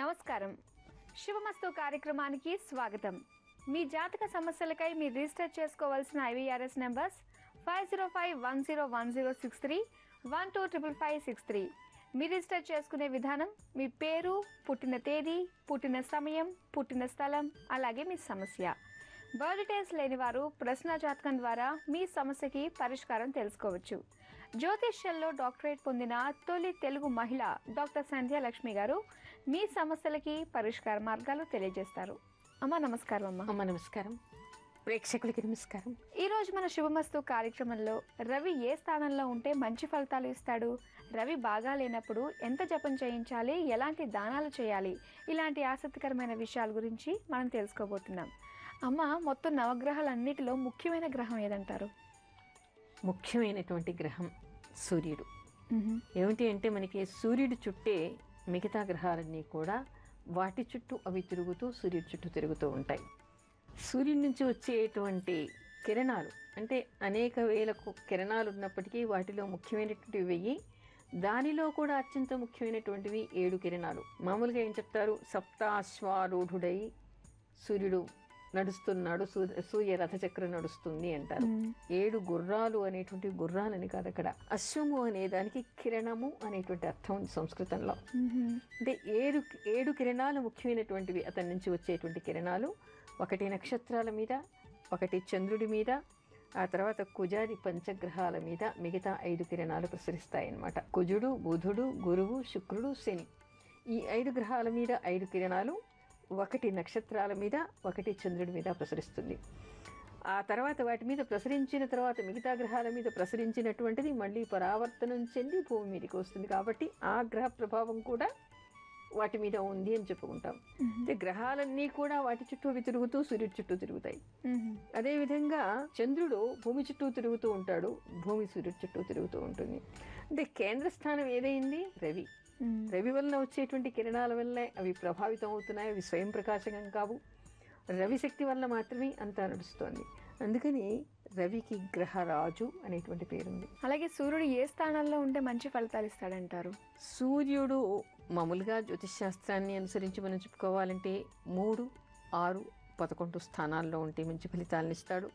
నమస్కారం. శుభమస్తు కార్యక్రమానికి స్వాగతం. మీ జాతక సమస్యలకై మీరు రిజిస్టర్ చేసుకోవాల్సిన IVRS నెంబర్స్ 5051010631255563. మీరు రిజిస్టర్ చేసుకునే విధానం మీ పేరు, పుట్టిన తేదీ, పుట్టిన సమయం, పుట్టిన స్థలం, అలాగే మీ సమస్య. బర్త్ డీటెయిల్స్ లేని వారు ప్రశ్న జాతకం ద్వారా మీ సమస్యకి పరిష్కారం తెలుసుకోవచ్చు. జ్యోతిష్యంలో డాక్టరేట్ పొందిన తొలి తెలుగు మహిళ డాక్టర్ సంధ్యాలక్ష్మి గారు మీ సమస్యలకి పరిష్కార మార్గాలు తెలియజేస్తారు. అమ్మ నమస్కారం. అమ్మ నమస్కారం. ప్రేక్షకులకి నమస్కారం. ఈరోజు మన శుభమస్తు కార్యక్రమంలో రవి ఏ స్థానంలో ఉంటే మంచి ఫలితాలు ఇస్తాడు, రవి బాగా లేనప్పుడు ఎంత జపం చేయించాలి, ఎలాంటి దానాలు చేయాలి, ఇలాంటి ఆసక్తికరమైన విషయాల గురించి మనం తెలుసుకోబోతున్నాం. అమ్మ, మొత్తం నవగ్రహాలన్నిటిలో ముఖ్యమైన గ్రహం ఏదంటారు? ముఖ్యమైనటువంటి గ్రహం సూర్యుడు. ఏమిటి అంటే మనకి సూర్యుడు చుట్టే మిగతా గ్రహాలన్నీ కూడా వాటి చుట్టూ అవి తిరుగుతూ సూర్యుడి చుట్టూ తిరుగుతూ ఉంటాయి. సూర్యుడి నుంచి వచ్చేటువంటి కిరణాలు అంటే అనేక వేల కిరణాలు ఉన్నప్పటికీ వాటిలో ముఖ్యమైనటువంటివి 1000, దానిలో కూడా అత్యంత ముఖ్యమైనటువంటివి 7 కిరణాలు. మామూలుగా ఏం చెప్తారు, సప్తాశ్వారూఢుడై సూర్యుడు నడుస్తున్నాడు, సూర్య రథచక్రం నడుస్తుంది అంటారు. 7 గుర్రాలు అనేటువంటి గుర్రాలని కాదు, అక్కడ అశ్వము అనే దానికి కిరణము అనేటువంటి అర్థం ఉంది సంస్కృతంలో. అంటే 7 కిరణాలు ముఖ్యమైనటువంటివి అతని నుంచి వచ్చేటువంటి కిరణాలు. ఒకటి నక్షత్రాల మీద, ఒకటి చంద్రుడి మీద, ఆ తర్వాత కుజాది పంచగ్రహాల మీద మిగతా 5 కిరణాలు ప్రసరిస్తాయన్నమాట. కుజుడు, బుధుడు, గురువు, శుక్రుడు, శని, ఈ 5 గ్రహాల మీద 5 కిరణాలు, ఒకటి నక్షత్రాల మీద, ఒకటి చంద్రుడి మీద ప్రసరిస్తుంది. ఆ తర్వాత వాటి మీద ప్రసరించిన తర్వాత మిగతా గ్రహాల మీద ప్రసరించినటువంటిది మళ్ళీ పరావర్తనం చెంది భూమి మీదకి వస్తుంది. కాబట్టి ఆ గ్రహ ప్రభావం కూడా వాటి మీద ఉంది అని చెప్పుకుంటాం. అంటే గ్రహాలన్నీ కూడా వాటి చుట్టూ అవి తిరుగుతూ సూర్యుడి చుట్టూ తిరుగుతాయి. అదేవిధంగా చంద్రుడు భూమి చుట్టూ తిరుగుతూ ఉంటాడు, భూమి సూర్యుడి చుట్టూ తిరుగుతూ ఉంటుంది. అంటే కేంద్ర స్థానం ఏదైంది? రవి. రవి వలన వచ్చేటువంటి కిరణాల వల్లే అవి ప్రభావితం అవుతున్నాయి. అవి స్వయం ప్రకాశకం కావు. రవి శక్తి వల్ల మాత్రమే అంతా నడుస్తోంది. అందుకని రవికి గ్రహరాజు అనేటువంటి పేరుంది. అలాగే సూర్యుడు ఏ స్థానాల్లో ఉంటే మంచి ఫలితాలు ఇస్తాడంటారు? సూర్యుడు మామూలుగా జ్యోతిష్ శాస్త్రాన్ని అనుసరించి మనం చెప్పుకోవాలంటే 3, 6, 11 స్థానాల్లో ఉంటే మంచి ఫలితాలను ఇస్తాడు.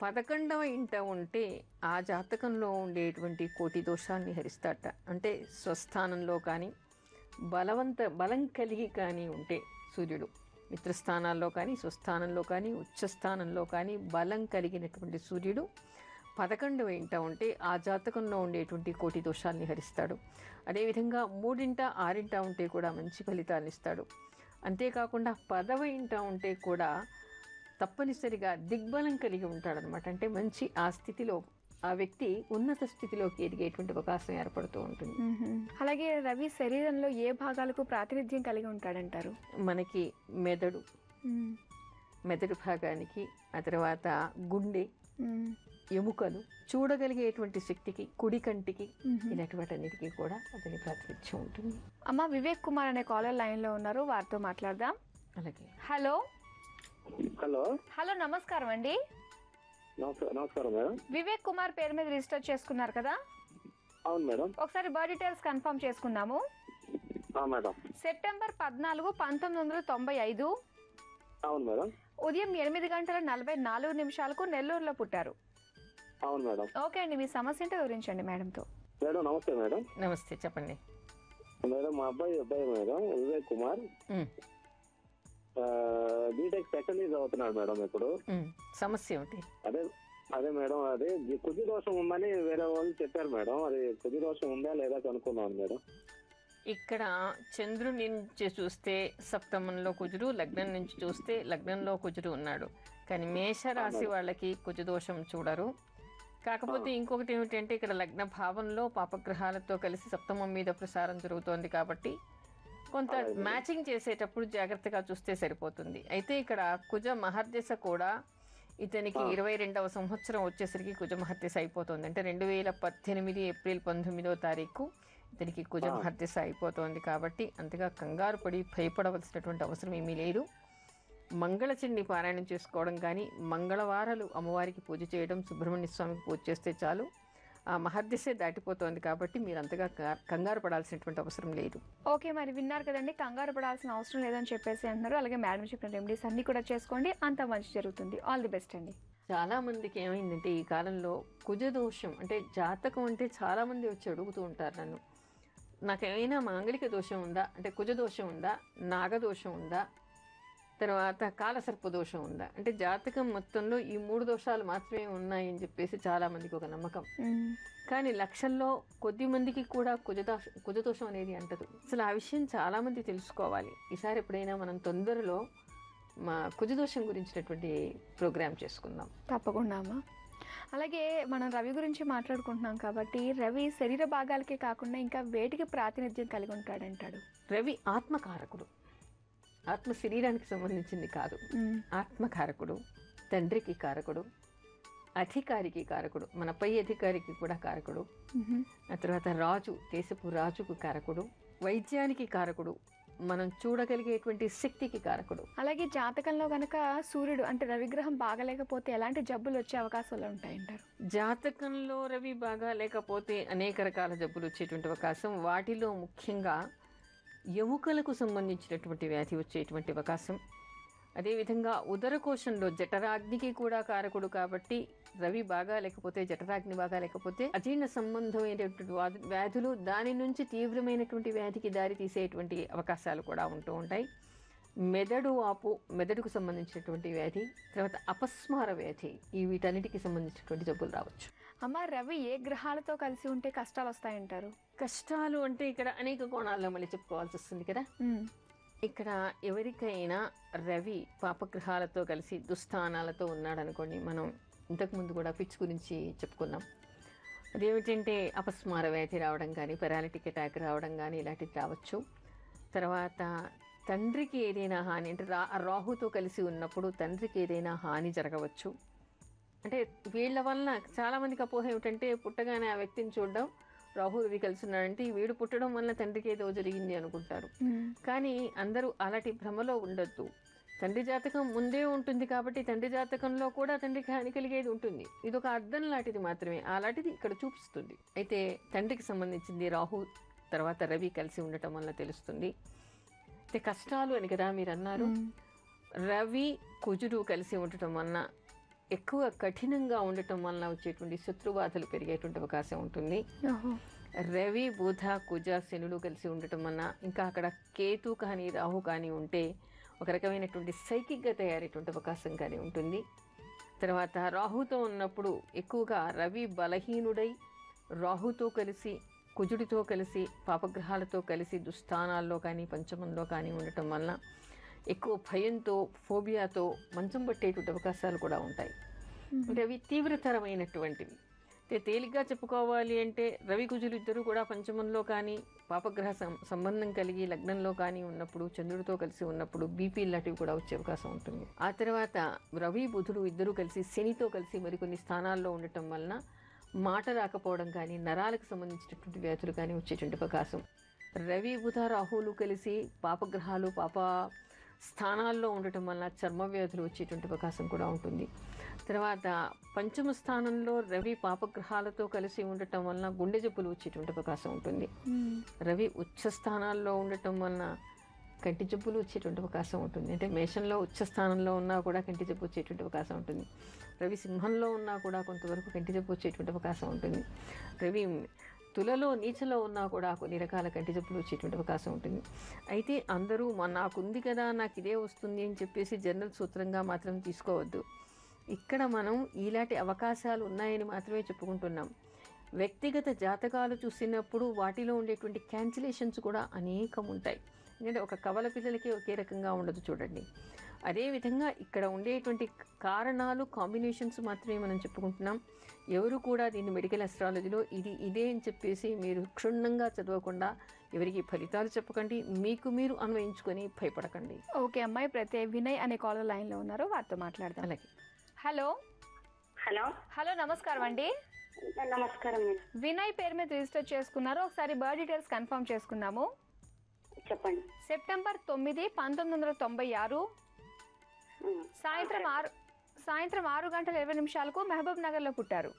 11వ ఇంట ఉంటే ఆ జాతకంలో ఉండేటువంటి కోటి దోషాన్ని హరిస్తాడట. అంటే స్వస్థానంలో కానీ బలం కలిగి కానీ ఉంటే సూర్యుడు మిత్రస్థానాల్లో కానీ స్వస్థానంలో కానీ ఉచ్చస్థానంలో కానీ బలం కలిగినటువంటి సూర్యుడు 11వ ఇంట ఉంటే ఆ జాతకంలో ఉండేటువంటి కోటి దోషాల్ని హరిస్తాడు. అదేవిధంగా 3, 6 ఉంటే కూడా మంచి ఫలితాలను ఇస్తాడు. అంతేకాకుండా 10వ ఇంట ఉంటే కూడా తప్పనిసరిగా దిగ్బలం కలిగి ఉంటాడనమాట. అంటే మంచి ఆ స్థితిలో ఆ వ్యక్తి ఉన్నత స్థితిలోకి ఎదిగేటువంటి అవకాశం ఏర్పడుతూ ఉంటుంది. అలాగే రవి శరీరంలో ఏ భాగాలకు ప్రాతినిధ్యం కలిగి ఉంటాడంటారు? మనకి మెదడు భాగానికి, ఆ తర్వాత గుండె, ఎముకలు, చూడగలిగేటువంటి శక్తికి, కుడి కంటికి, ఇలాంటివాటన్నిటికీ కూడా అతని ప్రాతినిధ్యం ఉంటుంది. అమ్మ, వివేక్ కుమార్ అనే కాలర్ లైన్ లో ఉన్నారు, వారితో మాట్లాడదాం. అలాగే. హలో హలో హలో నమస్కారం అండి. నమస్కారం మేడం. వివేక్ కుమార్ పేరు మీద రిజిస్టర్ చేసుకున్నారు కదా? అవును మేడం. ఒకసారి బర్త్ డీటెయిల్స్ కన్ఫర్మ్ చేసుకుందాము. మేడం. సెప్టెంబర్ 14, 1995. అవును మేడం. ఉదయం 8:44 నెల్లూరులో పుట్టారు. అవును మేడం. ఓకే అండి, మీ సమస్య ఏంటో వివరించండి మేడంతో. మేడం నమస్తే మేడం. నమస్తే, చెప్పండి మేడం. మా అబ్బాయి madam Vivek Kumar BTech second year చదువుతున్నాడు మేడం. ఇప్పుడు సమస్య ఏమిటి? అదే మేడం, అదే కుజి దోషం ఉందని వేరే వాళ్ళు చెప్పారు మేడం. అది కుజి దోషం ఉందా లేదా కనుక్కున్నాను మేడం. ఇక్కడ చంద్రుడి నుంచి చూస్తే సప్తమంలో కుజుడు, లగ్నం నుంచి చూస్తే లగ్నంలో కుజుడు ఉన్నాడు. కానీ మేషరాశి వాళ్ళకి కుజదోషం చూడరు. కాకపోతే ఇంకొకటి ఏమిటంటే ఇక్కడ లగ్న భావంలో పాపగ్రహాలతో కలిసి సప్తమం మీద ప్రసారం జరుగుతోంది కాబట్టి కొంత మ్యాచింగ్ చేసేటప్పుడు జాగ్రత్తగా చూస్తే సరిపోతుంది. అయితే ఇక్కడ కుజ మహర్దశ కూడా ఇతనికి 22వ సంవత్సరం వచ్చేసరికి కుజ మహర్దశ అయిపోతుంది. అంటే 2018 ఏప్రిల్ 19వ తారీఖు ఇతనికి కుజ మహర్దశ అయిపోతుంది. కాబట్టి అంతగా కంగారు పడి భయపడవలసినటువంటి అవసరం ఏమీ లేదు. మంగళచండి పారాయణం చేసుకోవడం కానీ, మంగళవారాలు అమ్మవారికి పూజ చేయడం, సుబ్రహ్మణ్య స్వామికి పూజ చేస్తే చాలు. ఆ మహర్దశే దాటిపోతోంది కాబట్టి మీరు అంతగా కంగారు పడాల్సినటువంటి అవసరం లేదు. ఓకే, మరి విన్నారు కదండి, కంగారు పడాల్సిన అవసరం లేదని చెప్పేసి అంటున్నారు. అలాగే మేడం చెప్పిన రెమెడీస్ అన్నీ కూడా చేసుకోండి, అంత మంచి జరుగుతుంది. ఆల్ ది బెస్ట్ అండి. చాలామందికి ఏమైందంటే ఈ కాలంలో కుజదోషం అంటే జాతకం అంటే చాలామంది వచ్చి అడుగుతూ ఉంటారు నన్ను, నాకేమైనా మాంగళిక దోషం ఉందా, అంటే కుజదోషం ఉందా, నాగదోషం ఉందా, తర్వాత కాలసర్ప దోషం ఉందా, అంటే జాతకం మొత్తంలో ఈ 3 దోషాలు మాత్రమే ఉన్నాయని చెప్పేసి చాలామందికి ఒక నమ్మకం. కానీ లక్షల్లో కొద్ది మందికి కూడా కుజదోషం అనేది అంటదు. అసలు ఆ విషయం చాలామంది తెలుసుకోవాలి. ఈసారి ఎప్పుడైనా మనం తొందరలో మా కుజదోషం గురించినటువంటి ప్రోగ్రామ్ చేసుకుందాం. తప్పకుండా అమ్మా. అలాగే మనం రవి గురించి మాట్లాడుకుంటున్నాం కాబట్టి రవి శరీర భాగాలకే కాకుండా ఇంకా వేటికి ప్రాతినిధ్యం కలిగి ఉంటాడంటాడు? రవి ఆత్మకారకుడు, ఆత్మ శరీరానికి సంబంధించింది కాదు, ఆత్మకారకుడు, తండ్రికి కారకుడు, అధికారికి కారకుడు, మన పై అధికారికి కూడా కారకుడు, ఆ తర్వాత రాజు, దేశపు రాజుకు కారకుడు, వైద్యానికి కారకుడు, మనం చూడగలిగేటువంటి శక్తికి కారకుడు. అలాగే జాతకంలో కనుక సూర్యుడు అంటే రవిగ్రహం బాగలేకపోతే ఎలాంటి జబ్బులు వచ్చే అవకాశాలు ఉంటాయంటారు? జాతకంలో రవి బాగా లేకపోతే అనేక రకాల జబ్బులు వచ్చేటువంటి అవకాశం, వాటిలో ముఖ్యంగా ఎముకలకు సంబంధించినటువంటి వ్యాధి వచ్చేటువంటి అవకాశం. అదేవిధంగా ఉదరకోశంలో జఠరాగ్నికి కూడా కారకుడు కాబట్టి రవి బాగా లేకపోతే, జఠరాగ్ని బాగా లేకపోతే అజీర్ణ సంబంధమైనటువంటి వ్యాధులు, దాని నుంచి తీవ్రమైనటువంటి వ్యాధికి దారి తీసేటువంటి అవకాశాలు కూడా ఉంటూ ఉంటాయి. మెదడు వాపు, మెదడుకు సంబంధించినటువంటి వ్యాధి, తర్వాత అపస్మార వ్యాధి, ఈ వీటన్నిటికి సంబంధించినటువంటి జబ్బులు రావచ్చు. అమ్మ, రవి ఏ గ్రహాలతో కలిసి ఉంటే కష్టాలు వస్తాయంటారు? కష్టాలు అంటే ఇక్కడ అనేక కోణాల్లో మళ్ళీ చెప్పుకోవాల్సి వస్తుంది కదా. ఇక్కడ ఎవరికైనా రవి పాపగ్రహాలతో కలిసి దుస్థానాలతో ఉన్నాడనుకోండి, మనం ఇంతకుముందు కూడా పిచ్ గురించి చెప్పుకున్నాం. అదేమిటంటే అపస్మార వ్యాధి రావడం కానీ, పెరాలిటిక్ అటాక్ రావడం కానీ ఇలాంటివి రావచ్చు. తర్వాత తండ్రికి ఏదైనా హాని, అంటే రాహుతో కలిసి ఉన్నప్పుడు తండ్రికి ఏదైనా హాని జరగవచ్చు. అంటే వీళ్ళ వలన చాలామందికి అపోహ ఏమిటంటే పుట్టగానే ఆ వ్యక్తిని చూడడం, రాహు రవి కలిసి ఉన్నాడంటే వీడు పుట్టడం వల్ల తండ్రికి ఏదో జరిగింది అనుకుంటారు. కానీ అందరూ అలాంటి భ్రమలో ఉండొద్దు. తండ్రి జాతకం ముందే ఉంటుంది కాబట్టి తండ్రి జాతకంలో కూడా తండ్రికి హాని కలిగేది ఉంటుంది. ఇది ఒక అర్థం లాంటిది మాత్రమే, అలాంటిది ఇక్కడ చూపిస్తుంది. అయితే తండ్రికి సంబంధించింది రాహు తర్వాత రవి కలిసి ఉండటం వల్ల తెలుస్తుంది. అయితే కష్టాలు అని కదా మీరు అన్నారు. రవి కుజుడు కలిసి ఉండటం వలన ఎక్కువ కఠినంగా ఉండటం వలన వచ్చేటువంటి శత్రుబాధలు పెరిగేటువంటి అవకాశం ఉంటుంది. రవి బుధ కుజ శనులు కలిసి ఉండటం వలన, ఇంకా అక్కడ కేతు కానీ రాహు కానీ ఉంటే ఒక రకమైనటువంటి సైకిక్గా తయారయ్యేటువంటి అవకాశం కానీ ఉంటుంది. తర్వాత రాహుతో ఉన్నప్పుడు ఎక్కువగా రవి బలహీనుడై రాహుతో కలిసి కుజుడితో కలిసి పాపగ్రహాలతో కలిసి దుస్థానాల్లో కానీ పంచమంలో కానీ ఉండటం వలన ఎక్కువ భయంతో, ఫోబియాతో మంచం పట్టేటువంటి అవకాశాలు కూడా ఉంటాయి. అంటే అవి తీవ్రతరమైనటువంటివి. తేలిగ్గా చెప్పుకోవాలి అంటే రవి కుజులు ఇద్దరు కూడా పంచమంలో కానీ పాపగ్రహ సంబంధం కలిగి లగ్నంలో కానీ ఉన్నప్పుడు, చంద్రుడితో కలిసి ఉన్నప్పుడు బీపీ లాంటివి కూడా వచ్చే అవకాశం ఉంటుంది. ఆ తర్వాత రవి బుధుడు ఇద్దరు కలిసి శనితో కలిసి మరికొన్ని స్థానాల్లో ఉండటం వలన మాట రాకపోవడం కానీ, నరాలకు సంబంధించినటువంటి వ్యాధులు కానీ వచ్చేటువంటి అవకాశం. రవి బుధ రాహులు కలిసి పాపగ్రహాలు పాప స్థానాల్లో ఉండటం వల్ల చర్మ వ్యాధులు వచ్చేటువంటి అవకాశం కూడా ఉంటుంది. తర్వాత పంచమ స్థానంలో రవి పాపగ్రహాలతో కలిసి ఉండటం వలన గుండె జబ్బులు వచ్చేటువంటి అవకాశం ఉంటుంది. రవి ఉచ్చ స్థానాల్లో ఉండటం వలన కంటి జబ్బులు వచ్చేటువంటి అవకాశం ఉంటుంది. అంటే మేషంలో ఉచ్చ స్థానంలో ఉన్నా కూడా కంటి జబ్బు వచ్చేటువంటి అవకాశం ఉంటుంది. రవి సింహంలో ఉన్నా కూడా కొంతవరకు కంటి జబ్బు వచ్చేటువంటి అవకాశం ఉంటుంది. రవి తులలో నీచలో ఉన్నా కూడా కొన్ని రకాల కంటి జబ్బులు వచ్చేటువంటి అవకాశం ఉంటుంది. అయితే అందరూ నాకుంది కదా, నాకు ఇదే వస్తుంది అని చెప్పేసి జనరల్ సూత్రంగా మాత్రం తీసుకోవద్దు. ఇక్కడ మనం ఇలాంటి అవకాశాలు ఉన్నాయని మాత్రమే చెప్పుకుంటున్నాం. వ్యక్తిగత జాతకాలు చూసినప్పుడు వాటిలో ఉండేటువంటి క్యాన్సిలేషన్స్ కూడా అనేకం ఉంటాయి. ఎందుకంటే ఒక కవల పిల్లలకి ఒకే రకంగా ఉండదు చూడండి. అదేవిధంగా ఇక్కడ ఉండేటువంటి కారణాలు, కాంబినేషన్స్ మాత్రమే మనం చెప్పుకుంటున్నాం. ఎవరు కూడా దీన్ని మెడికల్ అస్ట్రాలజీలో ఇదే అని చెప్పేసి మీరు క్షుణ్ణంగా చదవకుండా ఎవరికి ఫలితాలు చెప్పకండి, మీకు మీరు అన్వయించుకొని భయపడకండి. ఓకే అమ్మాయి, ప్రతి వినయ్ అనే కాలర్ లైన్లో ఉన్నారు, వారితో మాట్లాడదాం. అలాగే. హలో హలో హలో నమస్కారం అండి. నమస్కారం మేడం. వినయ్ పేరు మీద రిజిస్టర్ చేసుకున్నారు. ఒకసారి బర్త్ డీటెయిల్స్ కన్ఫర్మ్ చేసుకుందాము. చెప్పండి. సెప్టెంబర్ 9, 1996 సాయంత్రం 6 గంటల 20 నిమిషాలకు మహబూబ్ నగర్లో పుట్టారు.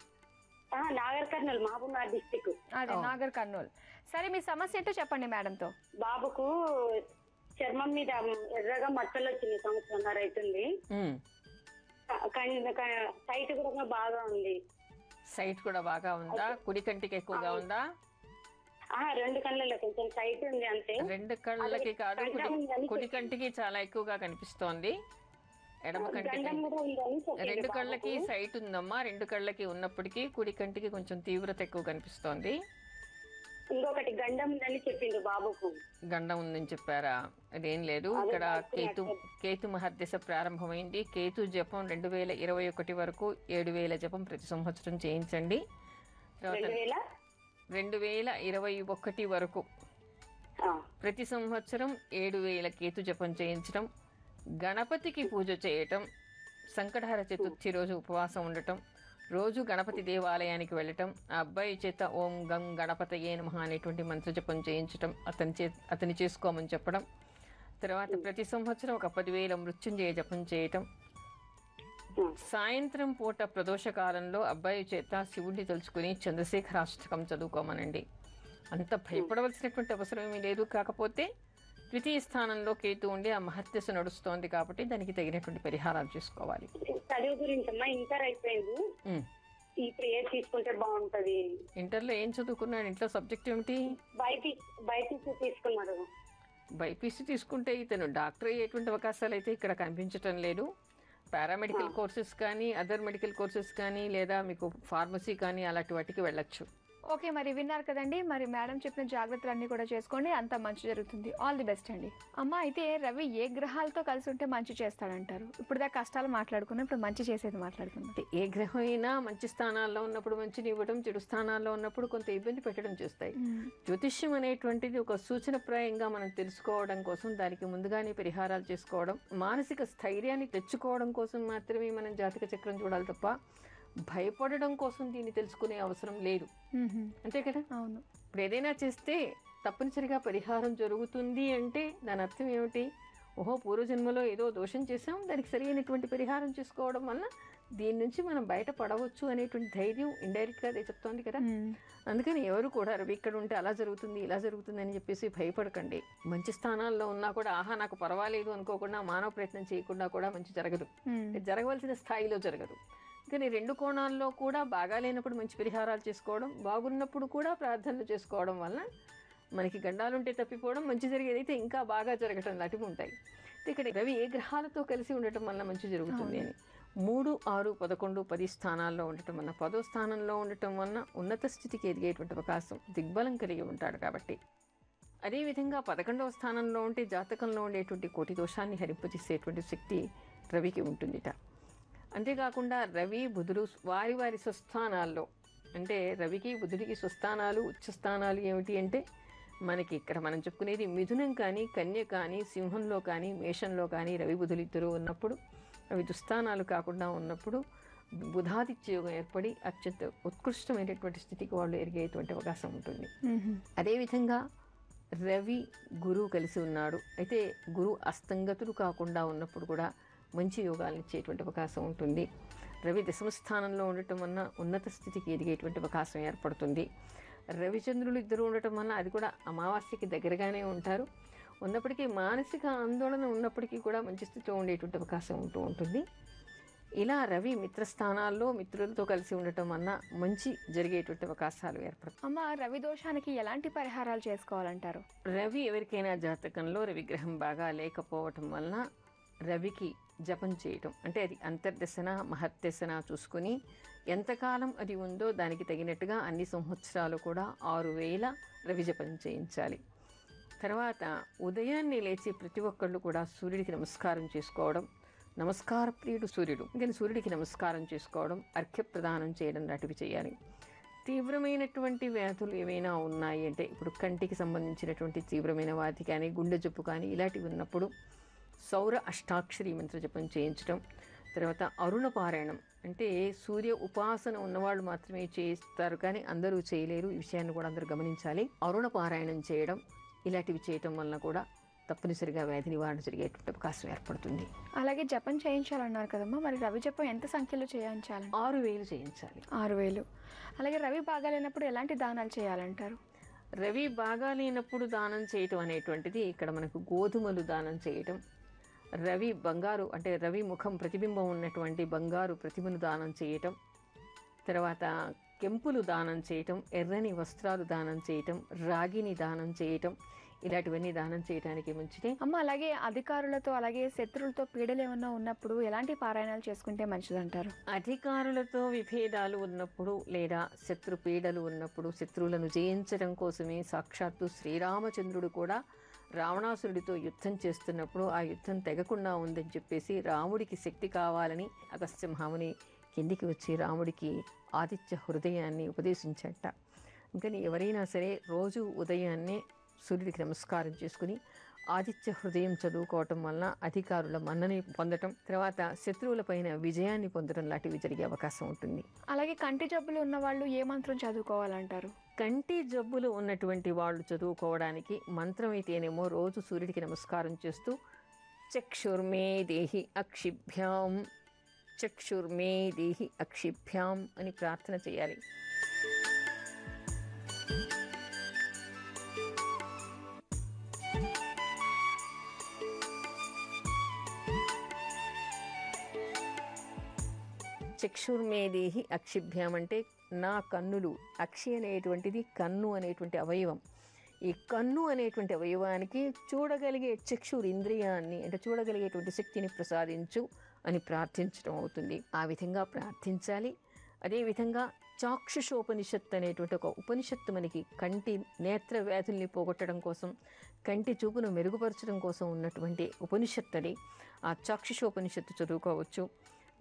నాగర్ కర్నూలు, మహబూబ్నగర్ డిస్టిక్. అదే నాగర్ కర్నూల్. సరే మీ సమస్య ఏంటో చెప్పండి మేడంతో. బాబుకు చర్మం మీద ఎర్రగా మచ్చలు వచ్చింది, సంవత్సరంన్నర అవుతుంది. సైట్ కూడా బాగా ఉంది. సైట్ కూడా బాగా ఉందా? కుడి కంటికి ఎక్కువగా ఉందా? రెండు కళ్ళలో కొంచెం సైట్ ఉంది అంతే. రెండు కళ్ళకి కాదు, కుడి కంటికి చాలా ఎక్కువగా కనిపిస్తోంది. ఎడమ కంటికి రెండు కళ్ళకి సైట్ ఉందమ్మా. రెండు కళ్ళకి ఉన్నప్పటికీ కుడి కంటికి కొంచెం తీవ్రత ఎక్కువ కనిపిస్తోంది. ఇంకొకటి గండం ఉందని చెప్పిండు బాబుకు. గండం ఉందని చెప్పారా? అదేం లేదు. ఇక్కడ కేతు మహర్దశ ప్రారంభమైంది. కేతు జపం 2021 వరకు 7000 జపం ప్రతి సంవత్సరం చేయించండి. తర్వాత 2021 వరకు ప్రతి సంవత్సరం 7000 కేతు జపం చేయించడం, గణపతికి పూజ చేయటం, సంకటహర చతుర్థి రోజు ఉపవాసం ఉండటం, రోజు గణపతి దేవాలయానికి వెళ్ళటం, ఆ అబ్బాయి చేత ఓం గం గణపతయే నమః అనేటువంటి మంత్ర జపం చేయించటం, అతని చేసుకోమని చెప్పడం, తర్వాత ప్రతి సంవత్సరం ఒక 10,000 మృత్యుంజయ జపం చేయటం, సాయంత్రం పూట ప్రదోష కాలంలో అబ్బాయి చేత శివుడిని తలుచుకుని చంద్రశేఖరాష్టకం చదువుకోమనండి. అంత భయపడవలసినటువంటి అవసరం ఏమీ లేదు. కాకపోతే ద్వితీయ స్థానంలో కేతు ఉండి ఆ మహత్యస నడుస్తోంది కాబట్టి దానికి తగినటువంటి పరిహారాలు చేసుకోవాలి. చదువు గురించి అమ్మా, ఇంటర్ అయిపోయింది, ఇప్పుడు ఏది తీసుకుంటే బాగుంటది? ఇంటర్లో ఏం చదువుకున్నాడు? ఇంట్లో సబ్జెక్ట్ ఏమిటి? బైపీసీ తీసుకున్నాడు. బైపీసీ తీసుకుంటే ఇతను డాక్టర్ అయ్యేటువంటి అవకాశాలు అయితే ఇక్కడ కనిపించటం లేదు. పారామెడికల్ కోర్సెస్ కానీ, అదర్ మెడికల్ కోర్సెస్ కానీ, లేదా మీకు ఫార్మసీ కానీ అలాంటి వాటికి వెళ్ళొచ్చు. ఓకే, మరి విన్నారు కదండి. మరి మేడం చెప్పిన జాగ్రత్తలన్నీ కూడా చేసుకోండి, అంతా మంచి జరుగుతుంది. ఆల్ ది బెస్ట్ అండి. అమ్మ, అయితే రవి ఏ గ్రహాలతో కలిసి ఉంటే మంచి చేస్తాడంటారు? ఇప్పుడు దా కష్టాలు మాట్లాడుకున్నాం, ఇప్పుడు మంచి చేసేది మాట్లాడుకుందాం. ఏ గ్రహం అయినా మంచి స్థానాల్లో ఉన్నప్పుడు మంచిని ఇవ్వడం, చెడు స్థానాల్లో ఉన్నప్పుడు కొంత ఇబ్బంది పెట్టడం చేస్తాయి. జ్యోతిష్యం అనేటువంటిది ఒక సూచనప్రాయంగా మనం తెలుసుకోవడం కోసం, దానికి ముందుగానే పరిహారాలు చేసుకోవడం, మానసిక స్థైర్యాన్ని తెచ్చుకోవడం కోసం మాత్రమే మనం జాతక చక్రం చూడాలి తప్ప భయపడడం కోసం దీన్ని తెలుసుకునే అవసరం లేదు. అంతే కదా? అవును. ఇప్పుడు ఏదైనా చేస్తే తప్పనిసరిగా పరిహారం జరుగుతుంది అంటే దాని అర్థం ఏమిటి? ఓహో, పూర్వజన్మలో ఏదో దోషం చేసాం, దానికి సరైనటువంటి పరిహారం చేసుకోవడం వల్ల దీని నుంచి మనం బయటపడవచ్చు అనేటువంటి ధైర్యం ఇండైరెక్ట్గా అదే చెప్తోంది కదా. అందుకని ఎవరు కూడా రవి ఇక్కడ ఉంటే అలా జరుగుతుంది, ఇలా జరుగుతుంది అని చెప్పేసి భయపడకండి. మంచి స్థానాల్లో ఉన్నా కూడా ఆహా నాకు పర్వాలేదు అనుకోకుండా, మానవ ప్రయత్నం చేయకుండా కూడా మంచి జరగదు. జరగవలసిన స్థాయిలో జరగదు. కానీ రెండు కోణాల్లో కూడా బాగా లేనప్పుడు మంచి పరిహారాలు చేసుకోవడం, బాగున్నప్పుడు కూడా ప్రార్థనలు చేసుకోవడం వల్ల మనకి గండాలుంటే తప్పిపోవడం, మంచి జరిగేదైతే ఇంకా బాగా జరగటం లాంటివి ఉంటాయి. ఇక్కడ రవి ఏ గ్రహాలతో కలిసి ఉండటం వల్ల మంచి జరుగుతుంది అని 3, 6, 11, 10 స్థానాల్లో ఉండటం వల్ల, 10వ స్థానంలో ఉండటం వలన ఉన్నత స్థితికి ఎదిగేటువంటి అవకాశం, దిగ్బలం కలిగి ఉంటాడు కాబట్టి. అదేవిధంగా 11వ స్థానంలో ఉంటే జాతకంలో ఉండేటువంటి కోటి దోషాన్ని హరింపజేసేటువంటి శక్తి రవికి ఉంటుందిట. అంతేకాకుండా రవి బుధుడు వారి వారి స్వస్థానాల్లో, అంటే రవికి బుధుడికి స్వస్థానాలు ఉచ్చస్థానాలు ఏమిటి అంటే మనకి ఇక్కడ మనం చెప్పుకునేది మిథునం కానీ, కన్య కానీ, సింహంలో కానీ, మేషంలో కానీ రవి బుధులు ఇద్దరు ఉన్నప్పుడు, అవి దుస్థానాలు కాకుండా ఉన్నప్పుడు బుధాదిత్యయోగం ఏర్పడి అత్యంత ఉత్కృష్టమైనటువంటి స్థితికి వాళ్ళు ఎరిగేటువంటి అవకాశం ఉంటుంది. అదేవిధంగా రవి గురువు కలిసి ఉన్నాడు. అయితే గురువు అస్తంగతుడు కాకుండా ఉన్నప్పుడు కూడా మంచి యోగాలను ఇచ్చేటువంటి అవకాశం ఉంటుంది. రవి దశమ స్థానంలో ఉండటం వలన ఉన్నత స్థితికి ఎదిగేటువంటి అవకాశం ఏర్పడుతుంది. రవిచంద్రులు ఇద్దరు ఉండటం వల్ల అది కూడా అమావాస్యకి దగ్గరగానే ఉంటారు. ఉన్నప్పటికీ మానసిక ఆందోళన ఉన్నప్పటికీ కూడా మంచి స్థితిలో ఉండేటువంటి అవకాశం ఉంటుంది. ఇలా రవి మిత్రస్థానాల్లో మిత్రులతో కలిసి ఉండటం వల్ల మంచి జరిగేటువంటి అవకాశాలు ఏర్పడతాయి. అమ్మ, రవి దోషానికి ఎలాంటి పరిహారాలు చేసుకోవాలంటారు? రవి ఎవరికైనా జాతకంలో రవిగ్రహం బాగా లేకపోవటం వలన రవికి జపం చేయటం, అంటే అది అంతర్దశన మహర్దశన చూసుకుని ఎంతకాలం అది ఉందో దానికి తగినట్టుగా అన్ని సంవత్సరాలు కూడా 6000 రవి జపం చేయించాలి. తర్వాత ఉదయాన్నే లేచి ప్రతి ఒక్కళ్ళు కూడా సూర్యుడికి నమస్కారం చేసుకోవడం, నమస్కార ప్రియుడు సూర్యుడు, ఇంకా సూర్యుడికి నమస్కారం చేసుకోవడం, అర్ఘ్యప్రదానం చేయడం లాంటివి చేయాలి. తీవ్రమైనటువంటి వ్యాధులు ఏమైనా ఉన్నాయి అంటే, ఇప్పుడు కంటికి సంబంధించినటువంటి తీవ్రమైన వ్యాధి కానీ, గుండె జబ్బు కానీ ఇలాంటివి ఉన్నప్పుడు సౌర అష్టాక్షరి మంత్ర జపం చేయించడం. తర్వాత అరుణ పారాయణం, అంటే సూర్య ఉపాసన ఉన్నవాళ్ళు మాత్రమే చేస్తారు కానీ అందరూ చేయలేరు. ఈ విషయాన్ని కూడా అందరూ గమనించాలి. అరుణ పారాయణం చేయడం, ఇలాంటివి చేయటం వలన కూడా తప్పనిసరిగా వ్యాధి నివారణ జరిగేటువంటి అవకాశం ఏర్పడుతుంది. అలాగే జపం చేయించాలన్నారు కదమ్మా, మరి రవి జపం ఎంత సంఖ్యలో చేయించాలి? 6,000 చేయించాలి. 6,000. అలాగే రవి బాగాలేనప్పుడు ఎలాంటి దానాలు చేయాలంటారు? రవి బాగా లేనప్పుడు దానం చేయటం అనేటువంటిది ఇక్కడ మనకు గోధుమలు దానం చేయటం, రవి బంగారు అంటే రవి ముఖం ప్రతిబింబం ఉన్నటువంటి బంగారు ప్రతిమను దానం చేయటం, తర్వాత కెంపులు దానం చేయటం, ఎర్రని వస్త్రాలు దానం చేయటం, రాగిని దానం చేయటం, ఇలాంటివన్నీ దానం చేయడానికి మంచిది. అమ్మ, అలాగే అధికారులతో అలాగే శత్రువులతో పీడలు ఏమన్నా ఉన్నప్పుడు ఎలాంటి పారాయణాలు చేసుకుంటే మంచిదంటారు? అధికారులతో విభేదాలు ఉన్నప్పుడు లేదా శత్రు పీడలు ఉన్నప్పుడు శత్రువులను జయించడం కోసమే సాక్షాత్తు శ్రీరామచంద్రుడు కూడా రావణాసురుడితో యుద్ధం చేస్తున్నప్పుడు ఆ యుద్ధం తెగకుండా ఉందని చెప్పేసి రాముడికి శక్తి కావాలని అగస్త్య మహాముని కిందికి వచ్చి రాముడికి ఆదిత్య హృదయాన్ని ఉపదేశించట. అందుకని ఎవరైనా సరే రోజు ఉదయాన్నే సూర్యుడికి నమస్కారం చేసుకుని ఆదిత్య హృదయం చదువుకోవటం వలన అధికారుల మన్నని పొందటం, తర్వాత శత్రువులపైన విజయాన్ని పొందడం లాంటివి జరిగే అవకాశం ఉంటుంది. అలాగే కంటి జబ్బులు ఉన్న వాళ్ళు ఏ మంత్రం చదువుకోవాలంటారు? కంటి జబ్బులు ఉన్నటువంటి వాళ్ళు చదువుకోవడానికి మంత్రం అయితేనేమో రోజు సూర్యుడికి నమస్కారం చేస్తూ చక్షుర్మే దేహి అక్షిభ్యాం, చక్షుర్మే దేహి అక్షిభ్యాం అని ప్రార్థన చేయాలి. చక్షుర్మేదేహి అక్షిభ్యాం అంటే నా కన్నులు, అక్షి అనేటువంటిది కన్ను అనేటువంటి అవయవం. ఈ కన్ను అనేటువంటి అవయవానికి చూడగలిగే చక్షురింద్రియాన్ని అంటే చూడగలిగేటువంటి శక్తిని ప్రసాదించు అని ప్రార్థించడం అవుతుంది. ఆ విధంగా ప్రార్థించాలి. అదేవిధంగా చాక్షుషోపనిషత్తు అనేటువంటి ఒక ఉపనిషత్తు మనకి కంటి నేత్ర వ్యాధుల్ని పోగొట్టడం కోసం, కంటి చూపును మెరుగుపరచడం కోసం ఉన్నటువంటి ఉపనిషత్తు. ఆ చాక్షుషోపనిషత్తు చదువుకోవచ్చు.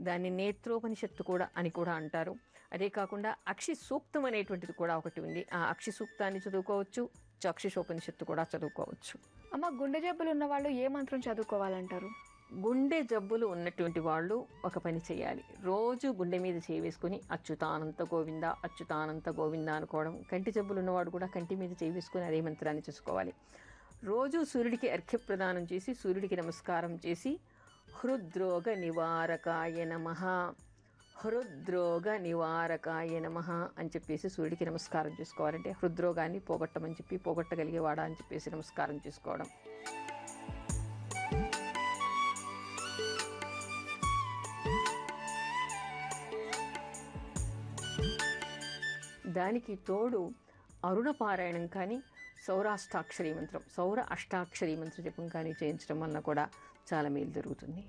దాన్ని నేత్రోపనిషత్తు కూడా అని కూడా అంటారు. అదే కాకుండా అక్షి సూక్తం అనేటువంటిది కూడా ఒకటి ఉంది. ఆ అక్షి సూక్తాన్ని చదువుకోవచ్చు, చాక్షుషోపనిషత్తు కూడా చదువుకోవచ్చు. అమ్మ, గుండె జబ్బులు ఉన్న వాళ్ళు ఏ మంత్రం చదువుకోవాలంటారు? గుండె జబ్బులు ఉన్నటువంటి వాళ్ళు ఒక పని చేయాలి. రోజు గుండె మీద చేయి వేసుకుని అచ్యుతానంత గోవింద అచ్యుతానంత గోవింద అనుకోవడం. కంటి జబ్బులు ఉన్నవాడు కూడా కంటి మీద చేయి వేసుకుని అదే మంత్రాన్ని చేసుకోవాలి. రోజు సూర్యుడికి అర్ఘ్యప్రదానం చేసి సూర్యుడికి నమస్కారం చేసి హృద్రోగ నివారకాయ నమః, హృద్రోగ నివారకాయ నమః అని చెప్పేసి సూర్యుడికి నమస్కారం చేసుకోవాలంటే హృద్రోగాన్ని పోగొట్టమని చెప్పి పోగొట్టగలిగేవాడా అని చెప్పేసి నమస్కారం చేసుకోవడం. దానికి తోడు అరుణ పారాయణం కానీ సౌరాష్టాక్షరీ మంత్రం, సౌర అష్టాక్షరీ మంత్ర జపం కానీ చేయించడం వలన కూడా చాలా మేలు జరుగుతుంది.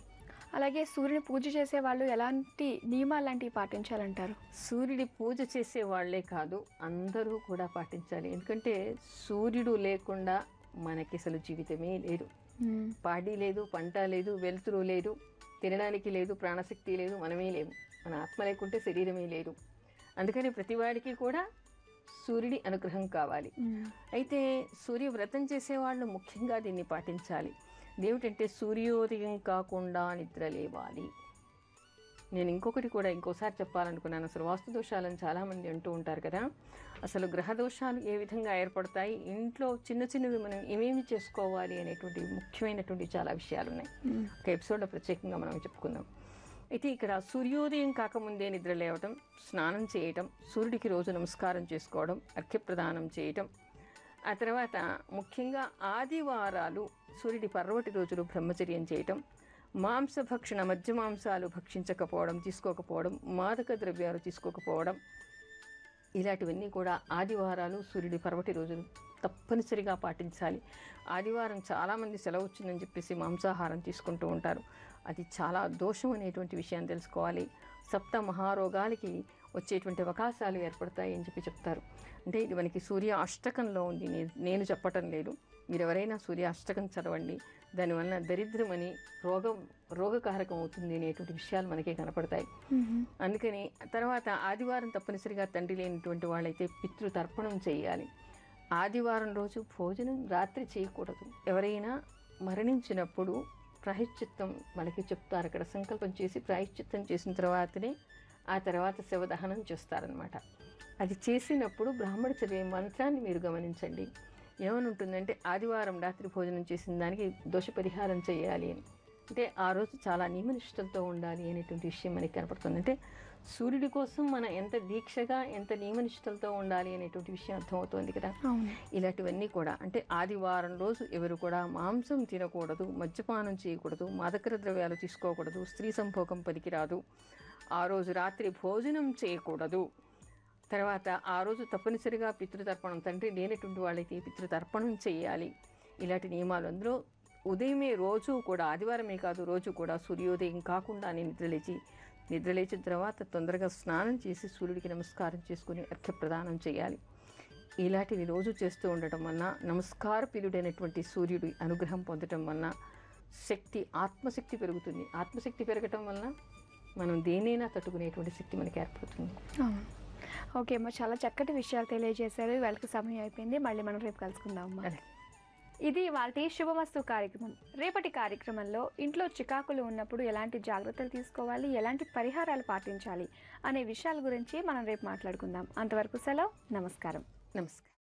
అలాగే సూర్యుని పూజ చేసే వాళ్ళు ఎలాంటి నియమాలు లాంటివి పాటించాలంటారు? సూర్యుడి పూజ చేసే వాళ్లే కాదు, అందరూ కూడా పాటించాలి. ఎందుకంటే సూర్యుడు లేకుండా మనకి అసలు జీవితమే లేదు. పాడి లేదు, పంట లేదు, వెలుతురు లేదు, తినడానికి లేదు, ప్రాణశక్తి లేదు, మనమే లేము. మన ఆత్మ లేకుంటే శరీరమే లేదు. అందుకని ప్రతివాడికి కూడా సూర్యుడి అనుగ్రహం కావాలి. అయితే సూర్యవ్రతం చేసేవాళ్ళు ముఖ్యంగా దీన్ని పాటించాలి. ఏమిటంటే సూర్యోదయం కాకుండా నిద్ర లేవాలి. నేను ఇంకోసారి చెప్పాలనుకున్నాను. అసలు వాస్తు దోషాలను చాలామంది అంటూ ఉంటారు కదా. అసలు గ్రహ దోషాలు ఏ విధంగా ఏర్పడతాయి, ఇంట్లో చిన్న చిన్నవి మనం ఏమేమి చేసుకోవాలి అనేటువంటి ముఖ్యమైనటువంటి చాలా విషయాలు ఉన్నాయి. ఒక ఎపిసోడ్లో ప్రత్యేకంగా మనం చెప్పుకుందాం. అయితే ఇక్కడ సూర్యోదయం కాకముందే నిద్ర లేవటం, స్నానం చేయటం, సూర్యుడికి రోజు నమస్కారం చేసుకోవడం, అర్ఘ్యప్రదానం చేయటం, ఆ తర్వాత ముఖ్యంగా ఆదివారాలు సూర్యుడి పర్వటి రోజులు బ్రహ్మచర్యం చేయటం, మాంసభక్షణ మధ్య మాంసాలు భక్షించకపోవడం, తీసుకోకపోవడం, మాదక ద్రవ్యాలు తీసుకోకపోవడం, ఇలాంటివన్నీ కూడా ఆదివారాలు సూర్యుడి పర్వటి రోజులు తప్పనిసరిగా పాటించాలి. ఆదివారం చాలామంది సెలవు వచ్చిందని చెప్పేసి మాంసాహారం తీసుకుంటూ ఉంటారు. అది చాలా దోషం అనేటువంటి విషయాన్ని తెలుసుకోవాలి. సప్త మహారోగాలకి వచ్చేటువంటి అవకాశాలు ఏర్పడతాయి అని చెప్పి చెప్తారు. అంటే ఇది మనకి సూర్య అష్టకంలో ఉంది, నేను చెప్పటం లేదు. మీరు ఎవరైనా సూర్య అష్టకం చదవండి. దానివల్ల దరిద్రమని రోగకారకం అవుతుంది అనేటువంటి విషయాలు మనకే కనపడతాయి. అందుకని తర్వాత ఆదివారం తప్పనిసరిగా తండ్రి లేనటువంటి వాళ్ళైతే పితృతర్పణం చేయాలి. ఆదివారం రోజు భోజనం రాత్రి చేయకూడదు. ఎవరైనా మరణించినప్పుడు ప్రాయశ్చిత్తం మనకి చెప్తారు. అక్కడ సంకల్పం చేసి ప్రాయశ్చిత్తం చేసిన తర్వాతనే ఆ తర్వాత శవదహనం చేస్తారనమాట. అది చేసినప్పుడు బ్రాహ్మణ చదివే మంత్రాన్ని మీరు గమనించండి. ఏమని ఉంటుందంటే ఆదివారం రాత్రి భోజనం చేసిన దానికి దోష పరిహారం చేయాలి అని. అంటే ఆ రోజు చాలా నియమనిష్టలతో ఉండాలి అనేటువంటి విషయం మనకి కనపడుతుంది. అంటే సూర్యుడి కోసం మనం ఎంత దీక్షగా ఎంత నియమనిష్టలతో ఉండాలి అనేటువంటి విషయం అర్థమవుతుంది కదా. ఇలాంటివన్నీ కూడా అంటే ఆదివారం రోజు ఎవరు కూడా మాంసం తినకూడదు, మద్యపానం చేయకూడదు, మాదక ద్రవ్యాలు తీసుకోకూడదు, స్త్రీ సంభోగం పనికిరాదు, ఆ రోజు రాత్రి భోజనం చేయకూడదు. తర్వాత ఆ రోజు తప్పనిసరిగా పితృతర్పణం, తండ్రి లేనటువంటి వాళ్ళైతే పితృతర్పణం చేయాలి. ఇలాంటి నియమాలు. అందులో ఉదయమే రోజు కూడా, ఆదివారమే కాదు రోజు కూడా సూర్యోదయం కాకుండానే నిద్రలేచిన తర్వాత తొందరగా స్నానం చేసి సూర్యుడికి నమస్కారం చేసుకుని అర్ఘ్యప్రదానం చేయాలి. ఇలాంటివి రోజు చేస్తూ ఉండటం వలన నమస్కార ప్రియుడైనటువంటి సూర్యుడి అనుగ్రహం పొందటం వలన శక్తి, ఆత్మశక్తి పెరుగుతుంది. ఆత్మశక్తి పెరగటం వలన మనం దేనైనా తట్టుకునేటువంటి శక్తి మనకి ఏర్పడుతుంది. ఓకే అమ్మ, చాలా చక్కటి విషయాలు తెలియజేశారు. వాళ్ళకి సమయం అయిపోయింది, మళ్ళీ మనం రేపు కలుసుకుందాం అమ్మా. ఇది వాటి శుభమస్తు కార్యక్రమం. రేపటి కార్యక్రమంలో ఇంట్లో చికాకులు ఉన్నప్పుడు ఎలాంటి జాగ్రత్తలు తీసుకోవాలి, ఎలాంటి పరిహారాలు పాటించాలి అనే విషయాల గురించి మనం రేపు మాట్లాడుకుందాం. అంతవరకు సెలవు. నమస్కారం. నమస్కారం.